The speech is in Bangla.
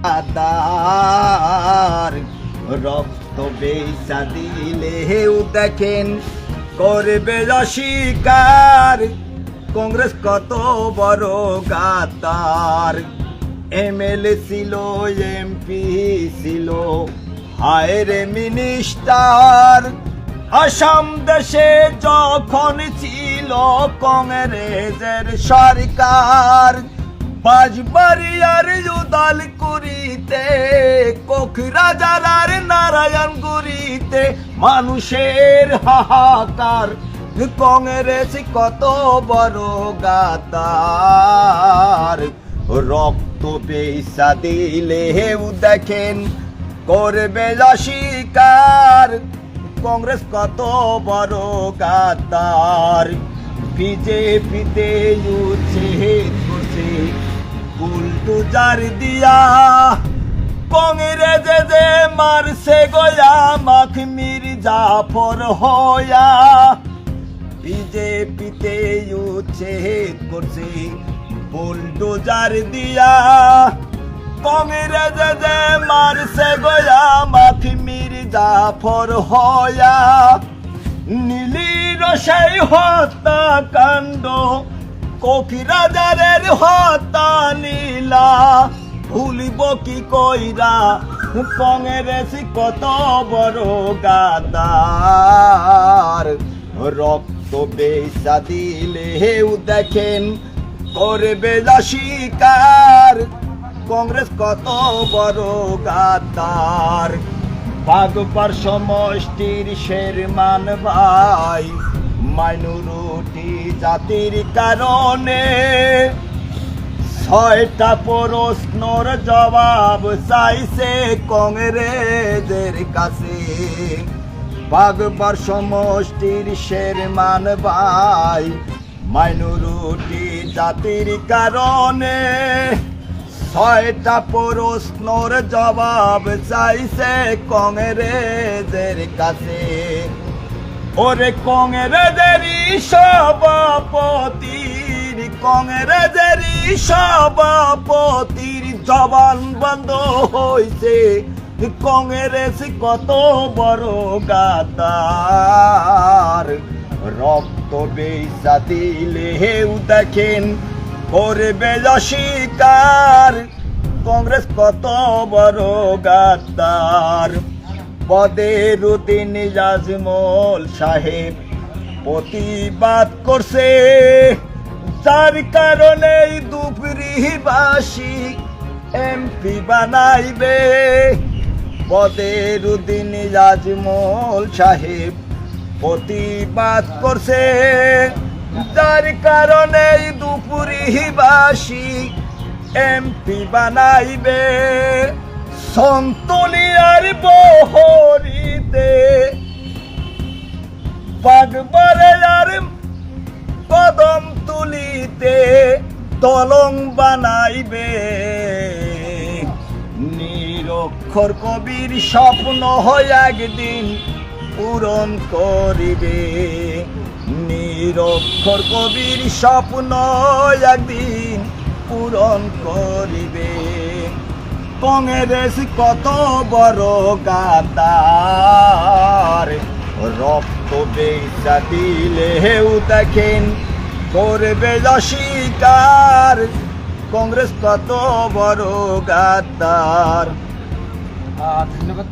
গাদার রক্ত বেচা দিলেও দেখেন করবে অস্বীকার কংগ্রেস কত বড় গাদার এমএলএ ছিল এমপি ছিল হায় রে মিনিস্টার আসাম দেশে যখন ছিল কংগ্রেসের সরকার বাজবাড়িয়ার উদাল করিতে কোকরাঝার আর নারায়ণগুড়িতে মানুষের হাহাকার কংগ্রেস কত বড় গাদার রক্ত বেচা দিলেও দেখেন করবে অস্বীকার কংগ্রেস কত বড় গাদার বিজেপিতে উচ্ছেদ করছে বুলডোজার দিয়া কংগ্রেসে যে মারছে গয়া মাখ মির্জাফর হয়া বিজেপিতে উচ্ছেদ করছে বুলডোজার দিয়া কংগ্রেসে যে মারছে গয়া মাখ মির্জাফর হয়া নীলির সেই হত্যাকাণ্ড কোকরাঝারের হত্যা নীলা ভুলিব কি কইরা কংগ্রেস কত বড় গাদার রক্ত বেচা দিলেও দেখেন করবে অস্বীকার কংগ্রেস কত বড় গাদার বাগপার সমষ্টির শেরমান ভাই মাইনরিটি জাতির কারণে 6টা প্রশ্নর জবাব চাইছে কংগ্রেসের কাছে বাগপার সমষ্টির শেরমান ভাই মাইনরিটি জাতির কারণে 6টা প্রশ্নর জবাব চাইছে কংগ্রেসের কাছে ওরে কংগ্রেসেরই সভাপতির জবান বন্ধ হইছে কংগ্রেস কত বড় গাদার রক্ত বেচা দিলেও দেখেন করবে অস্বীকার কংগ্রেস কত বড় গাদার বদরুদ্দিন আজমল সাহেব প্রতিবাদ করছে যার কারণে দুপুরিবাসী এমপি বানাইবে বদরুদ্দিন আজমল সাহেব প্রতিবাদ করছে যার কারণে দুপুরিবাসী এমপি বানাইবে সন্তলিয়ার বহরিতে বাগবাড়িয়ার কদম তুলিতে তলং বানাইবে নিরক্ষর কবির স্বপ্ন হয় একদিন পূরণ করিবে নিরক্ষর কবির স্বপ্ন একদিন পূরণ করিবে কংগ্রেস কত বড় গাদার রক্ত বেচা দিলেও দেখেন করবে অস্বীকার কংগ্রেস কত বড় গাদার। ধন্যবাদ।